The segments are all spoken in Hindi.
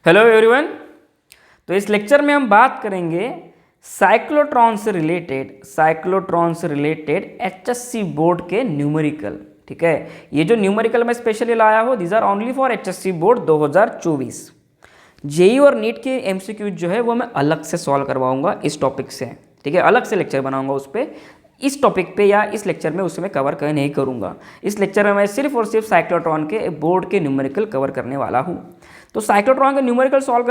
Hello everyone. तो इस लेक्चर में हम बात करेंगे साइक्लोट्रॉन से रिलेटेड एचएससी बोर्ड के न्यूमेरिकल। ठीक है, ये जो न्यूमेरिकल मैं स्पेशली लाया हूँ these are only for HSC board 2024। JEE और नीट के एमसीक्यू जो है वो मैं अलग से सॉल्व करवाऊंगा इस टॉपिक से। ठीक है, अलग से लेक्चर बनाऊंगा उस पर, इस टॉपिक पे या इस लेक्चर में उसमें कवर कर नहीं करूंगा। इस लेक्चर में मैं सिर्फ और सिर्फ साइक्लोट्रॉन के बोर्ड के न्यूमेरिकल कवर करने वाला हूँ। तो साइक्लोट्रॉन के न्यूमेरिकल सॉल्व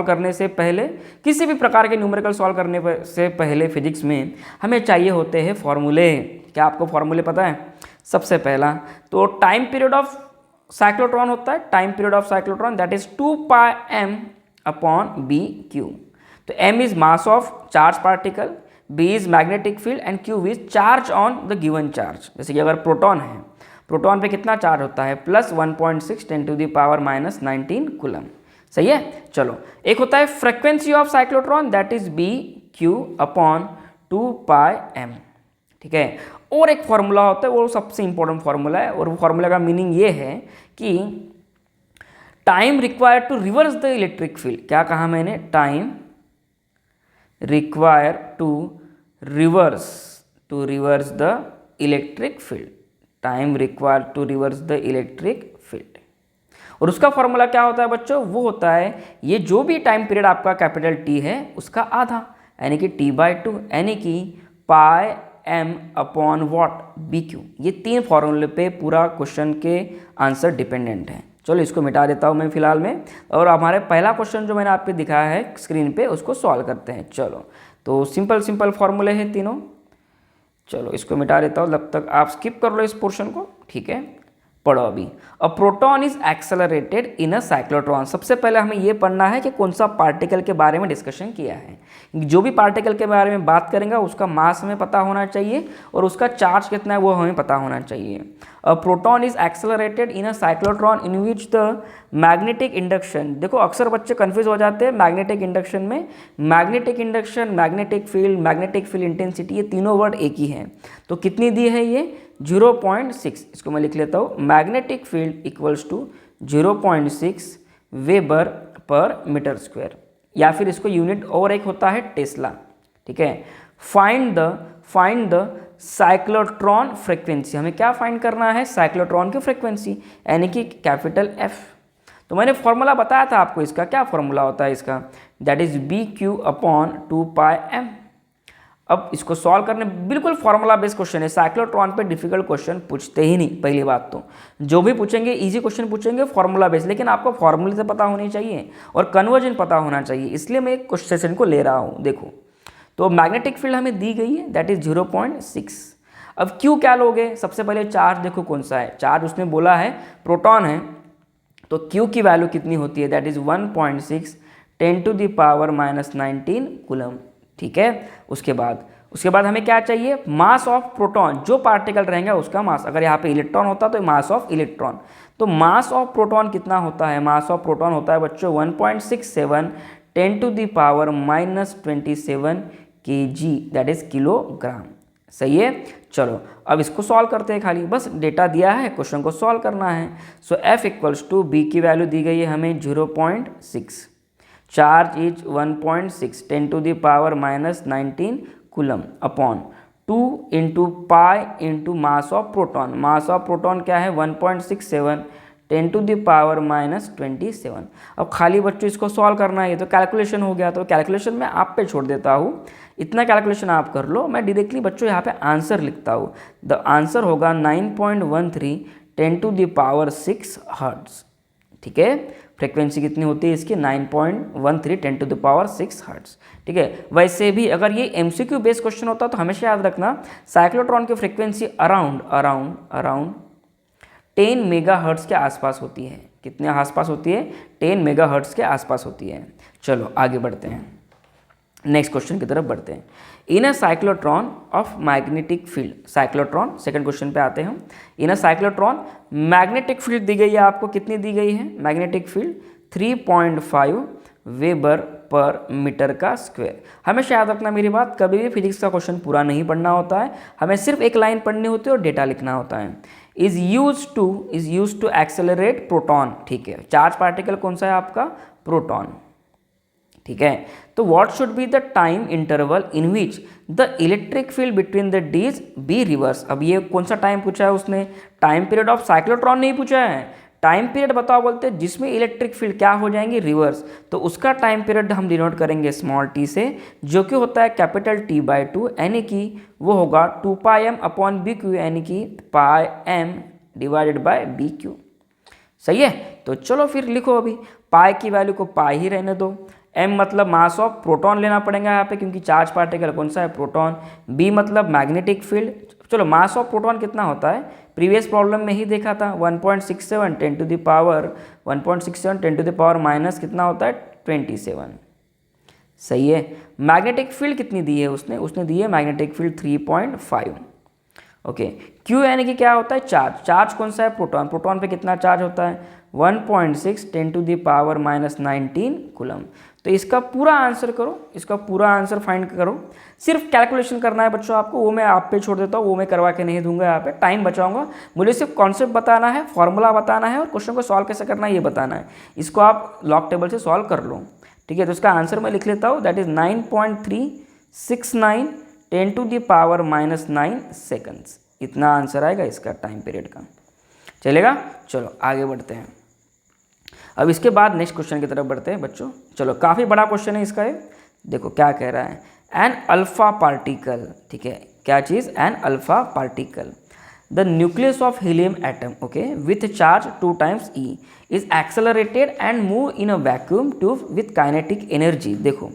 करने से पहले किसी भी प्रकार के न्यूमेरिकल सॉल्व करने से पहले फिजिक्स में हमें चाहिए होते हैं फॉर्मूले। क्या आपको फॉर्मूले पता है? सबसे पहला तो टाइम पीरियड ऑफ साइक्लोट्रॉन होता है, time period of cyclotron that is 2πm upon B Q. तो m is mass of charge particle, b is magnetic field and q is charge on the given charge. जैसे कि अगर प्रोटॉन है, प्रोटॉन पे कितना चार्ज होता है? Plus 1.6 10⁻⁻19 coulomb. सही है। चलो, एक होता है frequency of cyclotron that is B Q upon 2πm। ठीक है, और एक फॉर्मूला होता है, वो सबसे इंपॉर्टेंट फॉर्मूला है, और वो फॉर्मूला का मीनिंग ये है कि time required to reverse the electric field. क्या कहा मैंने? Time require to reverse the electric field, time required to reverse the electric field. और उसका फॉर्मूला क्या होता है बच्चों? वो होता है ये जो भी टाइम पीरियड आपका कैपिटल टी है उसका आधा, यानी कि t/2, यानी कि πm upon what? B Q. ये तीन फॉर्मूले पे पूरा क्वेश्चन के आंसर डिपेंडेंट है। चलो इसको मिटा देता हूँ मैं फिलहाल में, और हमारे पहला क्वेश्चन जो मैंने आपको दिखाया है स्क्रीन पे उसको सॉल्व करते हैं। चलो, तो सिंपल फॉर्मूले हैं तीनों। चलो इसको मिटा देता हूँ, तब तक आप स्किप कर लो इस पोर्शन को। ठीक है, पढ़ो अभी। A proton is accelerated in a cyclotron. सबसे पहले हमें यह पढ़ना है कि कौन सा पार्टिकल के बारे में डिस्कशन किया है। जो भी पार्टिकल के बारे में बात करेंगे उसका मास हमें पता होना चाहिए और उसका चार्ज कितना है वो हमें पता होना चाहिए। A proton is accelerated in a cyclotron in which the magnetic induction. देखो अक्सर बच्चे कंफ्यूज हो जाते हैं मैग्नेटिक इंडक्शन में। Magnetic induction, magnetic field intensity, ये तीनों वर्ड एक ही हैं। तो कितनी दी है ये? 0.6। इसको मैं लिख लेता हूँ, magnetic field equals to 0.6 weber पर मीटर स्क्वायर, या फिर इसको यूनिट और एक होता है टेस्ला। ठीक है, फाइंड द साइक्लोट्रॉन फ्रीक्वेंसी। हमें क्या फाइंड करना है? साइक्लोट्रॉन की फ्रीक्वेंसी, यानी कि कैपिटल F। तो मैंने फॉर्मूला बताया था आपको इसका। क्या फॉर्मूला होता है इसका? That is B Q upon 2πm। अब इसको सॉल्व करने, बिल्कुल फॉर्मूला बेस्ड क्वेश्चन है। साइक्लोट्रॉन पे डिफिकल्ट क्वेश्चन पूछते ही नहीं। पहली बात तो जो भी पूछेंगे इजी क्वेश्चन पूछेंगे फॉर्मूला बेस्ड, लेकिन आपको फॉर्मूले से पता होनी चाहिए और कन्वर्जन पता होना चाहिए, इसलिए मैं एक क्वेश्चन को ले रहा हूँ। देखो, तो मैग्नेटिक फील्ड हमें दी गई है दैट इज 0.6। अब क्यू क्या लोगे? सबसे पहले चार्ज देखो कौन सा है। चार्ज उसने बोला है प्रोटॉन है, तो क्यू की वैल्यू कितनी होती है? That is 1.6 10⁻⁻19 coulomb. ठीक है, उसके बाद हमें क्या चाहिए? मास ऑफ प्रोटॉन, जो पार्टिकल रहेंगे उसका मास। अगर यहाँ पे इलेक्ट्रॉन होता तो मास ऑफ इलेक्ट्रॉन। तो मास ऑफ प्रोटॉन कितना होता है? मास ऑफ प्रोटॉन होता है बच्चों 1.67 10⁻⁻27 kg, दैट इज किलोग्राम। सही है। चलो अब इसको सॉल्व करते हैं। खाली बस डेटा दिया है, क्वेश्चन को सॉल्व करना है। सो F इक्वल्स टू बी की वैल्यू दी गई है हमें 0.6, charge is 1.6 10⁻⁻19 coulomb upon 2 into pi into mass of proton. Mass of proton क्या है? 1.67 10⁻⁻27। अब खाली बच्चों इसको सॉल्व करना है, ये तो कैलकुलेशन हो गया, तो कैलकुलेशन मैं आप पे छोड़ देता हूँ। इतना कैलकुलेशन आप कर लो, मैं डायरेक्टली बच्चों यहाँ पे आंसर लिखता हूँ। द आंसर होगा 9.13 10⁻6 हर्ट्ज। ठीक है, फ्रीक्वेंसी कितनी होती है इसकी? 9.13 10⁻6 हर्ट्ज। ठीक है, वैसे भी अगर ये एमसीक्यू बेस्ड क्वेश्चन होता तो हमेशा याद रखना साइक्लोट्रॉन की फ्रीक्वेंसी अराउंड 10 मेगाहर्ट्ज के आसपास होती है। कितने आसपास होती है? 10 मेगाहर्ट्ज के आसपास होती है। चलो आगे बढ़ते हैं, नेक्स्ट क्वेश्चन की तरफ बढ़ते हैं। In a cyclotron of magnetic field, cyclotron second question पे आते हैं। In a cyclotron magnetic field दी गई है आपको। कितनी दी गई है? मैग्नेटिक फील्ड 3.5 वेबर पर मीटर का स्क्वायर। हमेशा याद रखना मेरी बात, कभी भी फिजिक्स का क्वेश्चन पूरा नहीं पढ़ना होता है, हमें सिर्फ एक लाइन पढ़नी होती है और डेटा लिखना होता है। Is use to accelerate proton. ठीक है, चार्ज पार्टिकल कौन सा है आपका? प्रोटॉन। ठीक है, तो what should be the time interval in which the electric field between the dees be reverse. अब ये कौन सा टाइम पूछा है उसने? टाइम पीरियड ऑफ साइक्लोट्रॉन नहीं पूछा है, टाइम पीरियड बताओ बोलते हैं जिसमें इलेक्ट्रिक फील्ड क्या हो जाएंगे? रिवर्स। तो उसका टाइम पीरियड हम डिनोट करेंगे स्मॉल टी से, जो कि होता है कैपिटल T/2, यानी कि वो होगा 2πm/BQ, यानी कि πm डिवाइडेड बाय BQ। सही है, तो चलो फिर लिखो। अभी पाई की वैल्यू को पाई ही रहने दो। m मतलब मास ऑफ प्रोटॉन लेना पड़ेगा यहाँ पे, क्योंकि चार्ज पार्टिकल कौन सा है? प्रोटॉन। b मतलब मैग्नेटिक फील्ड। चलो मास ऑफ प्रोटॉन कितना होता है? प्रीवियस प्रॉब्लम में ही देखा था 1.67 10 to the power 1.67 10 to the power minus कितना होता है? 27। सही है। मैग्नेटिक फील्ड कितनी दी है उसने? उसने दी है मैग्नेटिक फील्ड 3.5। ओके, क्यू यानी कि क्या होता है? चार्ज। चार्ज कौन सा है? प्रोटॉन। प्रोटॉन पे कितना चार्ज होता है? 1.6 10 टू द पावर -19 कूलम। तो इसका पूरा आंसर करो, इसका पूरा आंसर फाइंड करो। सिर्फ कैलकुलेशन करना है बच्चों आपको, वो मैं आप पे छोड़ देता हूँ, वो मैं करवा के नहीं दूंगा, यहाँ पे टाइम बचाऊंगा। मुझे सिर्फ कॉन्सेप्ट बताना है, फॉर्मूला बताना है और क्वेश्चन को सॉल्व कैसे करना है ये बताना है। इसको आप लॉग टेबल से सॉल्व कर लो। ठीक है, तो इसका आंसर मैं लिख लेता हूँ, that is 9.369 10 to the power -9 seconds. इतना आंसर आएगा इसका टाइम पीरियड का। चलेगा, चलो आगे बढ़ते हैं। अब इसके बाद नेक्स्ट क्वेश्चन की तरफ बढ़ते हैं बच्चों। चलो, काफ़ी बड़ा क्वेश्चन है इसका ये। देखो क्या कह रहा है, एन अल्फा पार्टिकल। ठीक है, क्या चीज़? An alpha particle the nucleus of helium atom, okay, with charge 2 times E is accelerated and move in a vacuum tube with kinetic energy. देखो,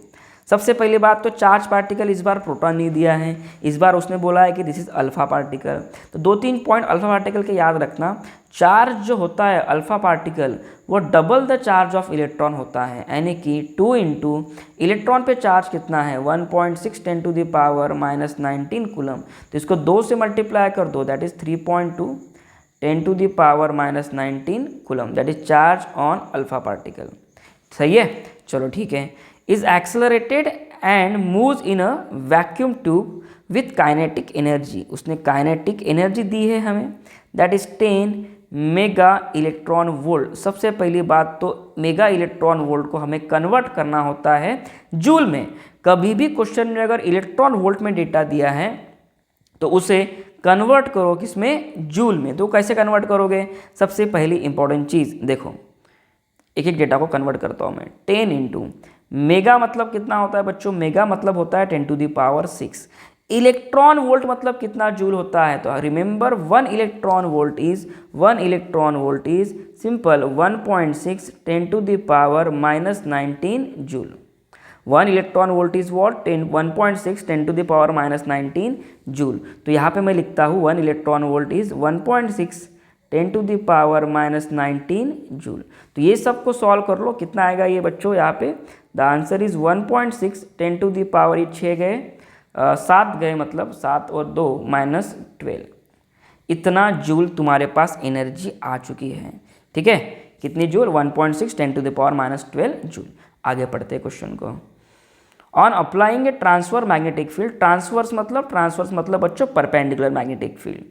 सबसे पहली बात तो चार्ज पार्टिकल इस बार प्रोटॉन नहीं दिया है, इस बार उसने बोला है कि दिस इज अल्फा पार्टिकल। तो 2-3 पॉइंट अल्फा पार्टिकल के याद रखना। चार्ज जो होता है अल्फा पार्टिकल वो double the charge of electron होता है, यानी कि 2 इंटू इलेक्ट्रॉन पे चार्ज कितना है? 1.6 10 टू द पावर -19 कूलम। तो इसको 2 से मल्टीप्लाई कर दो, that is 3.2 10 to the power -19 coulomb, that is charge on alpha particle. सही है, चलो ठीक है। Is accelerated and moves in a vacuum tube with kinetic energy. उसने काइनेटिक एनर्जी दी है हमें, that is 10 mega electron volt. सबसे पहली बात तो मेगा इलेक्ट्रॉन वोल्ट को हमें कन्वर्ट करना होता है जूल में। कभी भी क्वेश्चन में अगर इलेक्ट्रॉन वोल्ट में डेटा दिया है तो उसे कन्वर्ट करो किसमें? जूल में। तो कैसे कन्वर्ट करोगे? सबसे पहली इंपॉर्टेंट चीज़ देखो, एक एक डेटा को कन्वर्ट करता हूँ मैं। 10 इंटू मेगा मतलब कितना होता है बच्चों? मेगा मतलब होता है 10 to the power 6। Electron volt मतलब कितना जूल होता है? तो remember 1 electron volt is simple 1.6 10 to the power -19 joule. 1 electron volt is what? 1.6 10 to the power -19 joule. तो यहाँ पे मैं लिखता हूँ 1 electron volt is 1.6 10 to the power -19 joule. तो ये सबको सॉल्व कर लो, कितना आएगा ये बच्चों? यहाँ पे the answer is 1.6 10 to the power, ये 6 गए 7 गए, मतलब 7 और 2 -12। इतना जूल तुम्हारे पास एनर्जी आ चुकी है। ठीक है, कितनी joule? 1.6 10 to the power -12 joule. आगे पढ़ते हैं क्वेश्चन को। On applying a transfer magnetic field, transverse मतलब बच्चों perpendicular magnetic field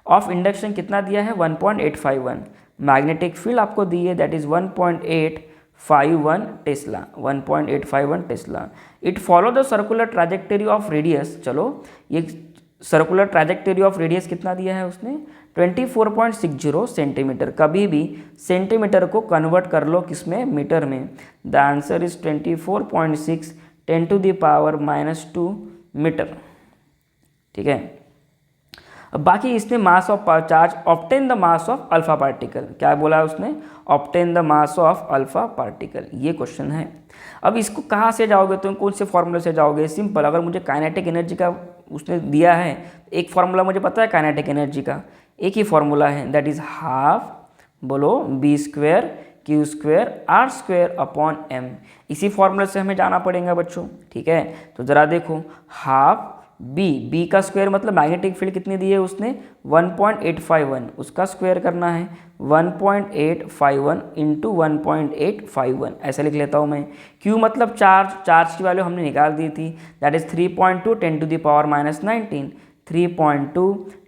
of induction कितना दिया है? 1.851। मैग्नेटिक फील्ड आपको दी है, that is 1.851 tesla, 1.851 tesla. It follow the circular trajectory of radius. चलो, ये सर्कुलर ट्रैजेक्टरी ऑफ रेडियस कितना दिया है उसने? 24.60 सेंटीमीटर। कभी भी सेंटीमीटर को कन्वर्ट कर लो किसमें? मीटर में। The answer is 24.6 10 to the power -2 metre. ठीक है, अब बाकी इसने mass of charge obtain the mass of alpha particle, क्या बोला उसने? Obtain the mass of alpha particle, ये क्वेश्चन है। अब इसको कहाँ से जाओगे तुम? कौन से फॉर्मूले से जाओगे? सिंपल, अगर मुझे काइनेटिक एनर्जी का उसने दिया है, एक फॉर्मूला मुझे पता है काइनेटिक एनर्जी का, एक ही फॉर्मूला है, दैट इज हाफ, बोलो, b² q² r² upon m। इसी फॉर्मूले से हमें जाना पड़ेगा बच्चों। ठीक है, तो ज़रा देखो, हाफ b का स्क्वायर मतलब मैग्नेटिक फील्ड कितनी दी है उसने? 1.851, उसका स्क्वायर करना है 1.851 इंटू 1.851, ऐसा लिख लेता हूँ मैं। q मतलब चार्ज की वैल्यू हमने निकाल दी थी, that is 3.2 10 to the power -19, 3.2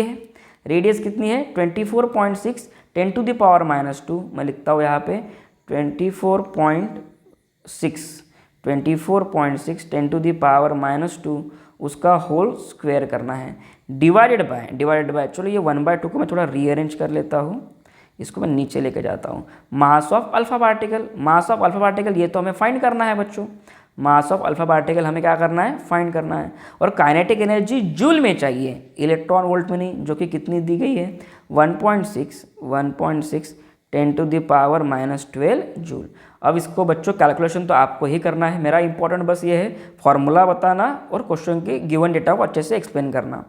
ये है, रेडियस कितनी है 24.6 10 टू द पावर -2, मैं लिखता हूँ यहाँ पे 24.6 10 टू द पावर -2 उसका होल स्क्वायर करना है, डिवाइडेड बाय चलो ये 1/2 को मैं थोड़ा रीअरेंज कर लेता हूँ, इसको मैं नीचे लेके जाता हूँ। मास ऑफ अल्फा पार्टिकल ये तो हमें फाइंड करना है बच्चों, मास ऑफ अल्फा पार्टिकल हमें क्या करना है, फाइंड करना है। और काइनेटिक एनर्जी जूल में चाहिए, इलेक्ट्रॉन वोल्ट में नहीं, जो कि कितनी दी गई है 1.6 10 टू द पावर -12 जूल। अब इसको बच्चों कैलकुलेशन तो आपको ही करना है, मेरा इंपॉर्टेंट बस ये है फॉर्मूला बताना और क्वेश्चन के गिवन डेटा को अच्छे से एक्सप्लेन करना।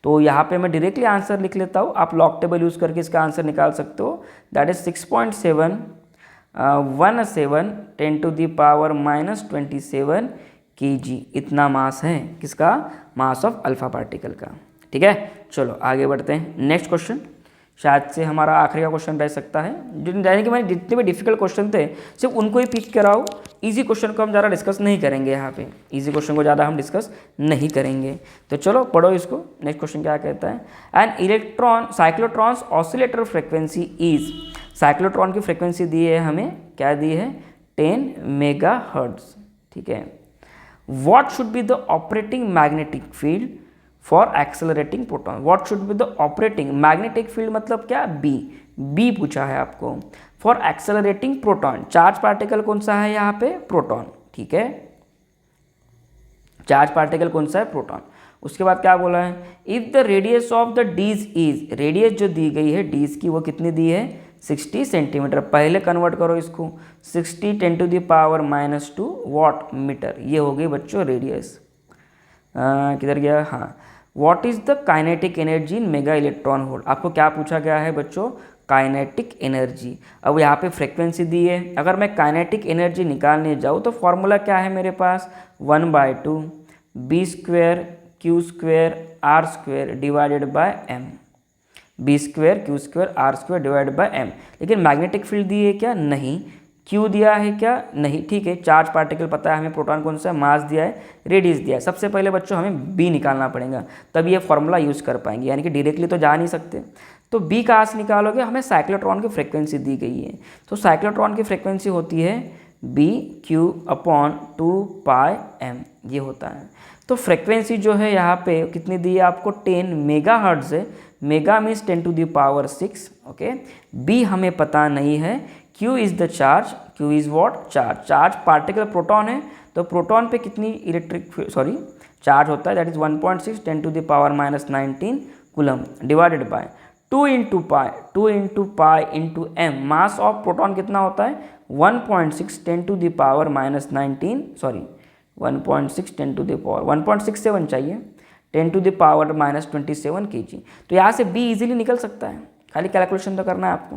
तो यहाँ पे मैं डायरेक्टली आंसर लिख लेता हूँ, आप लॉग टेबल यूज़ करके इसका आंसर निकाल सकते हो, that is 6.717 10 to the power -27 kg, इतना मास है किसका, मास ऑफ अल्फा पार्टिकल का। ठीक है, चलो आगे बढ़ते हैं। नेक्स्ट क्वेश्चन शायद से हमारा आखिरी का क्वेश्चन रह सकता है, यानी कि मैंने जितने भी डिफिकल्ट क्वेश्चन थे सिर्फ उनको ही पिक कराओ, इजी क्वेश्चन को हम ज़्यादा डिस्कस नहीं करेंगे, यहाँ पे इजी क्वेश्चन को ज़्यादा हम डिस्कस नहीं करेंगे। तो चलो पढ़ो इसको, नेक्स्ट क्वेश्चन क्या कहता है, an electron cyclotrons oscillator frequency is, cyclotron की फ्रिक्वेंसी दी है हमें, क्या दी है 10 मेगाहर्ट्ज़। ठीक है, what should be the operating magnetic field for accelerating proton, what should be the operating magnetic field मतलब क्या, बी पूछा है आपको, for accelerating proton, charge particle कौन सा है यहाँ पे, प्रोटॉन। ठीक है, चार्ज पार्टिकल कौन सा है, प्रोटॉन। उसके बाद क्या बोला है, if the radius of the dees is, radius जो दी गई है डीज की वो कितनी दी है 60 सेंटीमीटर, पहले कन्वर्ट करो इसको 60 10 टू द पावर -2 वाट मीटर, ये हो गई बच्चों रेडियस। किधर गया, हाँ, what is the kinetic energy in mega electron whole, आपको क्या पूछा गया है बच्चों, काइनेटिक एनर्जी। अब यहाँ पे फ्रिक्वेंसी दी है, अगर मैं काइनेटिक एनर्जी निकालने जाऊँ तो फॉर्मूला क्या है मेरे पास 1/2 b² q² r² divided by m, b² q² r² divided by m। लेकिन मैग्नेटिक फील्ड दी है क्या, नहीं। क्यू दिया है क्या, नहीं। ठीक है, चार्ज पार्टिकल पता है हमें, प्रोटॉन कौन सा है, मास दिया है, रेडियस दिया है। सबसे पहले बच्चों हमें बी निकालना पड़ेगा, तब ये फॉर्मूला यूज़ कर पाएंगे, यानी कि डायरेक्टली तो जा नहीं सकते। तो बी कहाँ से निकालोगे, हमें साइक्लोट्रॉन की फ्रिक्वेंसी दी गई है, तो साइक्लोट्रॉन की फ्रिक्वेंसी होती है BQ/2πm, ये होता है। तो फ्रिक्वेंसी जो है यहाँ पे कितनी दी है आपको 10 मेगाहर्ट्ज़ है, mega means 10 to the power 6। Okay, B हमें पता नहीं है, Q is the charge, Q is what, charge, charge particle proton है, तो प्रोटॉन पे कितनी चार्ज होता है, that is 1.6 10 to the power -19 coulomb divided by 2 into pi into m, mass of proton कितना होता है 1.6 10 to the power -19 1.6 10 to the power 1.67 चाहिए 10 टू द पावर -27 kg। तो यहाँ से B इजीली निकल सकता है, खाली कैलकुलेशन तो करना है आपको।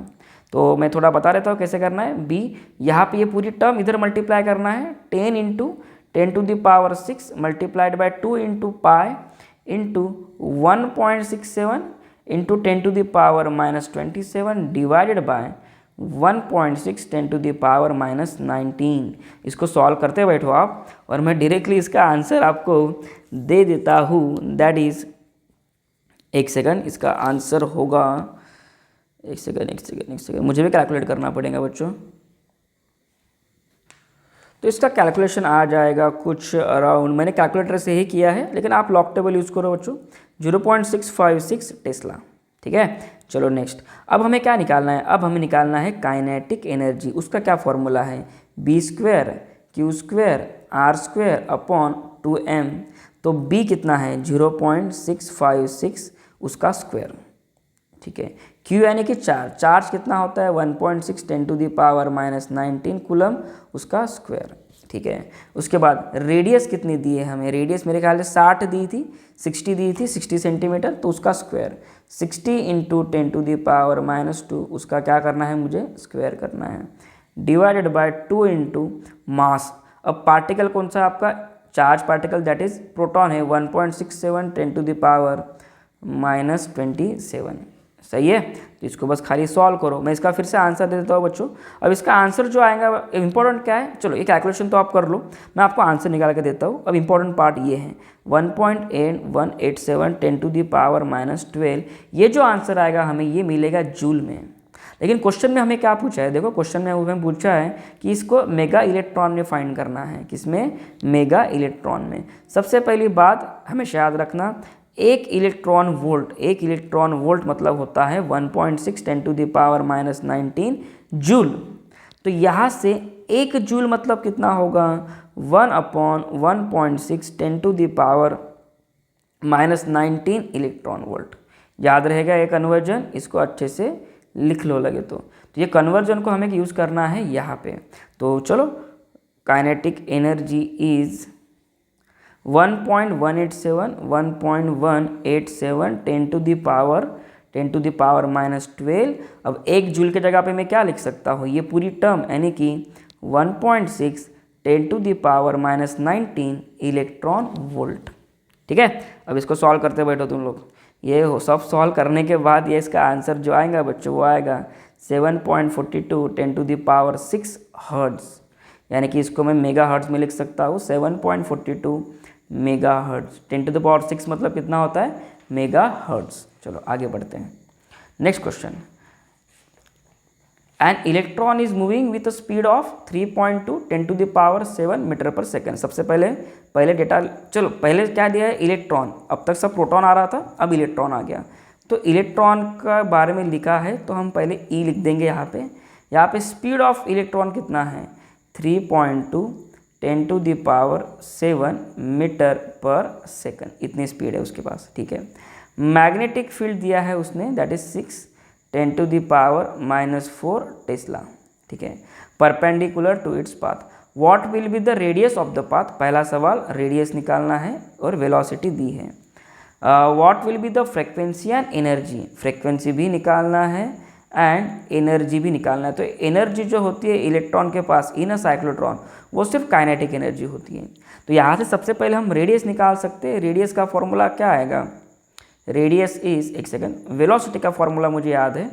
तो मैं थोड़ा बता देता हूँ कैसे करना है। B यहाँ पे ये पूरी टर्म इधर मल्टीप्लाई करना है, 10 into 10 to the power 6 multiplied by 2 into pi into 1.67 into 10 to the power -27 divided by 1.6 10 to the power -19। इसको सॉल्व करते बैठो आप, और मैं डायरेक्टली इसका आंसर आपको दे देता हूँ, दैट इज़, एक सेकंड, इसका आंसर होगा, एक सेकंड मुझे भी कैलकुलेट करना पड़ेगा बच्चों। तो इसका कैलकुलेशन आ जाएगा कुछ अराउंड, मैंने कैलकुलेटर से ही किया है, लेकिन आप लॉग टेबल यूज़ करो बच्चों, 0.656 टेस्ला। ठीक है, चलो नेक्स्ट। अब हमें क्या निकालना है, अब हमें निकालना है काइनेटिक एनर्जी। उसका क्या फॉर्मूला है, B² Q² R² upon 2m। तो B कितना है 0.656 उसका स्क्वायर। ठीक है, Q यानी कि चार्ज, चार्ज कितना होता है 1.6 10 टू द पावर -19 कूलम उसका स्क्वायर। ठीक है, उसके बाद रेडियस कितनी दी है हमें, रेडियस मेरे ख्याल से 60 दी थी, 60 दी थी, 60 सेंटीमीटर, तो उसका square 60 into 10 to the power -2 उसका क्या करना है मुझे स्क्वायर करना है, डिवाइडेड बाय 2 इंटू मास। अब पार्टिकल कौन सा आपका, charge particle that is proton है, 1.67 10 टू द पावर -27 सही है, तो इसको बस खाली सॉल्व करो। मैं इसका फिर से आंसर दे देता हूँ बच्चों। अब इसका आंसर जो आएगा इंपॉर्टेंट क्या है, चलो ये कैलकुलेशन तो आप कर लो, मैं आपको आंसर निकाल के देता हूँ। अब इंपॉर्टेंट पार्ट ये है 1.8187 10⁻12। ये जो आंसर आएगा हमें ये मिलेगा जूल में। लेकिन क्वेश्चन में हमें क्या पूछा है, देखो क्वेश्चन में हमें पूछा है कि इसको मेगा इलेक्ट्रॉन में फाइंड करना है। किसमें? मेगा इलेक्ट्रॉन में। सबसे पहली बात हमेशा याद रखना, एक इलेक्ट्रॉन वोल्ट मतलब होता है 1.6 10⁻19 जूल। तो यहाँ से 1 जूल मतलब कितना होगा, 1/1.6 10⁻19 इलेक्ट्रॉन वोल्ट। याद रहेगा ये कन्वर्जन, इसको अच्छे से लिख लो लगे तो ये कन्वर्जन को हमें यूज़ करना है यहाँ पे। तो चलो, काइनेटिक एनर्जी इज 1.187 10⁻12। अब 1 जूल के जगह पे मैं क्या लिख सकता हूँ, ये पूरी टर्म यानी कि 1.6 10⁻19 इलेक्ट्रॉन वोल्ट। ठीक है, अब इसको सॉल्व करते बैठो तुम लोग। ये हो सब सॉल्व करने के बाद ये इसका आंसर जो आएगा बच्चों वो आएगा 7.42 10⁻6 हर्ट्ज़। यानी कि इसको मैं मेगा हर्ट्ज़ में लिख सकता हूँ 7.42 मेगा हर्ट्ज़। 10⁻6 मतलब कितना होता है, मेगा हर्ट्ज़। चलो आगे बढ़ते हैं। Next question, an electron is moving with speed of 3.2 10⁻7 metre per second. सबसे पहले डेटा, चलो पहले क्या दिया है, इलेक्ट्रॉन। अब तक सब प्रोटॉन आ रहा था, अब इलेक्ट्रॉन आ गया। तो इलेक्ट्रॉन का बारे में लिखा है तो हम पहले ई लिख देंगे यहाँ पे स्पीड ऑफ इलेक्ट्रॉन कितना है, 3.2 10⁻7 मीटर पर सेकेंड, इतनी स्पीड है उसके पास। ठीक है, मैग्नेटिक फील्ड दिया है उसने, दैट इज 6 10⁻⁻4 टेस्ला। ठीक है, perpendicular to its path. What will be the radius of the path. पहला सवाल रेडियस निकालना है और वेलोसिटी दी है। What will be the frequency and energy. Frequency भी निकालना है एंड एनर्जी भी निकालना है। तो एनर्जी जो होती है इलेक्ट्रॉन के पास इन अ साइक्लोट्रॉन, वो सिर्फ काइनेटिक एनर्जी होती है। तो यहाँ से सबसे पहले हम रेडियस निकाल सकते हैं। रेडियस का फॉर्मूला क्या आएगा, रेडियस इज, एक सेकेंड, वेलोसिटी का फॉर्मूला मुझे याद है,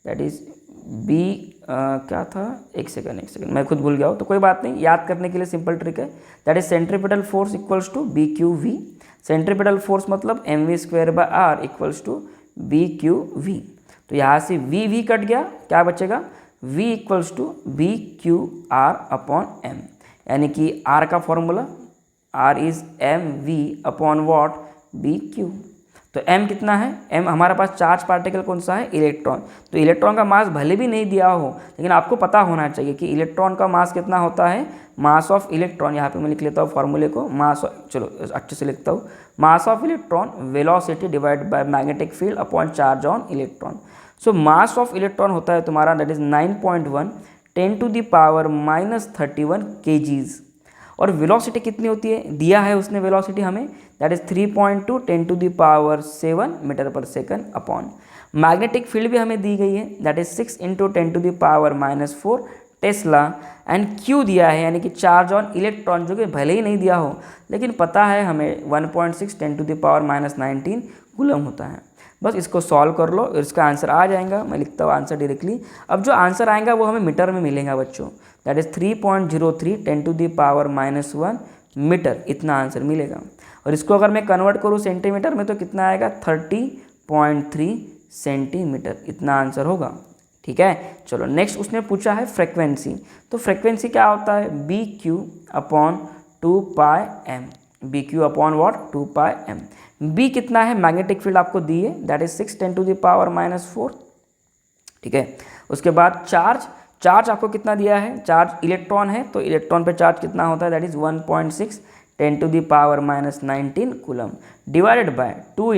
दैट इज बी, क्या था, एक सेकेंड मैं खुद भूल गया हूँ, तो कोई बात नहीं, याद करने के लिए सिंपल ट्रिक है। That is centripetal force equals to B Q V. Centripetal force मतलब mv²/r equals to B Q V. तो यहाँ से वी कट गया, क्या बचेगा, v इक्वल्स टू BQR/m। यानी कि r का formula, r is mv/what, BQ। तो m कितना है, m हमारे पास चार्ज पार्टिकल कौन सा है, इलेक्ट्रॉन। तो इलेक्ट्रॉन का मास भले भी नहीं दिया हो, लेकिन आपको पता होना चाहिए कि इलेक्ट्रॉन का मास कितना होता है, मास ऑफ इलेक्ट्रॉन। यहाँ पे मैं लिख लेता हूँ फॉर्मूले को, मास, चलो अच्छे से लिखता हूँ, mass of electron velocity divide by magnetic field upon charge on electron. So mass of electron होता है तुम्हारा, दैट इज 9.1 10⁻31 kgs। और वेलोसिटी कितनी होती है, दिया है उसने वेलोसिटी हमें, that is 3.2 10⁻7 metre per second upon. Magnetic field भी हमें दी गई है, that is 6 × 10⁻⁻4 Tesla. And Q दिया है, यानी कि चार्ज ऑन इलेक्ट्रॉन, जो कि भले ही नहीं दिया हो लेकिन पता है हमें 1.6 10⁻⁻19 कूलम होता है। बस इसको सॉल्व कर लो, इसका आंसर आ जाएगा। मैं लिखता हूँ आंसर डायरेक्टली। अब जो आंसर आएगा वो हमें मीटर में मिलेगा बच्चों, दैट इज 3.03 10⁻⁻1 मीटर, इतना आंसर मिलेगा। और इसको अगर मैं कन्वर्ट करूँ सेंटीमीटर में तो कितना आएगा, 30.3 सेंटीमीटर, इतना आंसर होगा। ठीक है, चलो नेक्स्ट उसने पूछा है फ्रीक्वेंसी। तो फ्रीक्वेंसी क्या होता है, BQ/2πm। BQ/what, 2πm। बी कितना है, मैग्नेटिक फील्ड आपको दी है, दैट इज 6 10⁻⁻4। ठीक है, उसके बाद चार्ज आपको कितना दिया है, चार्ज इलेक्ट्रॉन है तो इलेक्ट्रॉन पे चार्ज कितना होता है, that is 1.6 10⁻⁻19 coulomb divided by 2 ×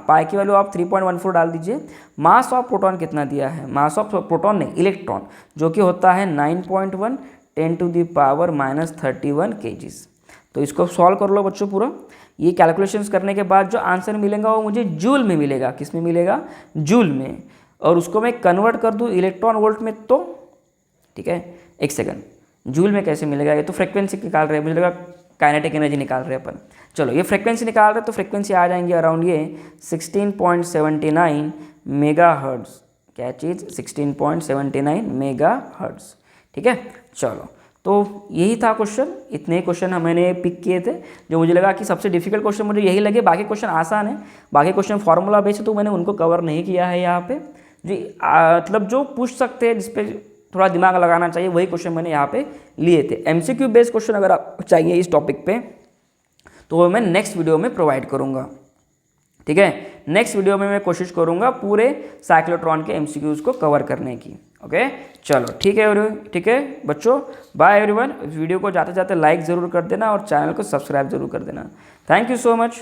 पाई की वैल्यू आप 3.14 डाल दीजिए। मास ऑफ प्रोटॉन कितना दिया है, मास ऑफ प्रोटॉन नहीं, इलेक्ट्रॉन, जो कि होता है 9.1 10⁻31 kgs। तो इसको सॉल्व कर लो बच्चों पूरा। ये कैलकुलेशंस करने के बाद जो आंसर मिलेगा वो मुझे जूल में मिलेगा। किस में मिलेगा, जूल में। और उसको मैं कन्वर्ट कर दूँ इलेक्ट्रॉन वोल्ट में तो, ठीक है, एक सेकंड, जूल में कैसे मिलेगा, ये तो फ्रीक्वेंसी निकाल रहे हैं, मुझे लगा काइनेटिक एनर्जी निकाल रहे हैं अपन। चलो ये फ्रीक्वेंसी निकाल रहे हैं तो फ्रीक्वेंसी आ जाएंगी अराउंड ये 16.79 मेगा हर्ट्ज़, क्या चीज़ 16.79 मेगा हर्ट्ज़। ठीक है, चलो तो यही था क्वेश्चन, इतने ही क्वेश्चन मैंने पिक किए थे जो मुझे लगा कि सबसे डिफिकल्ट क्वेश्चन मुझे यही लगे। बाकी क्वेश्चन आसान है, बाकी क्वेश्चन फार्मूला बेस है तो मैंने उनको कवर नहीं किया है यहाँ पे जी। मतलब जो पूछ सकते हैं, जिसपे थोड़ा दिमाग लगाना चाहिए, वही क्वेश्चन मैंने यहाँ पे लिए थे। एमसीक्यू बेस्ड क्वेश्चन अगर आप चाहिए इस टॉपिक पे तो वो मैं नेक्स्ट वीडियो में प्रोवाइड करूँगा। ठीक है, नेक्स्ट वीडियो में मैं कोशिश करूँगा पूरे साइक्लोट्रॉन के एमसीक्यूज को कवर करने की। ओके, चलो ठीक है बच्चों, बाय एवरीवन। वीडियो को जाते जाते लाइक ज़रूर कर देना और चैनल को सब्सक्राइब जरूर कर देना। Thank you so much.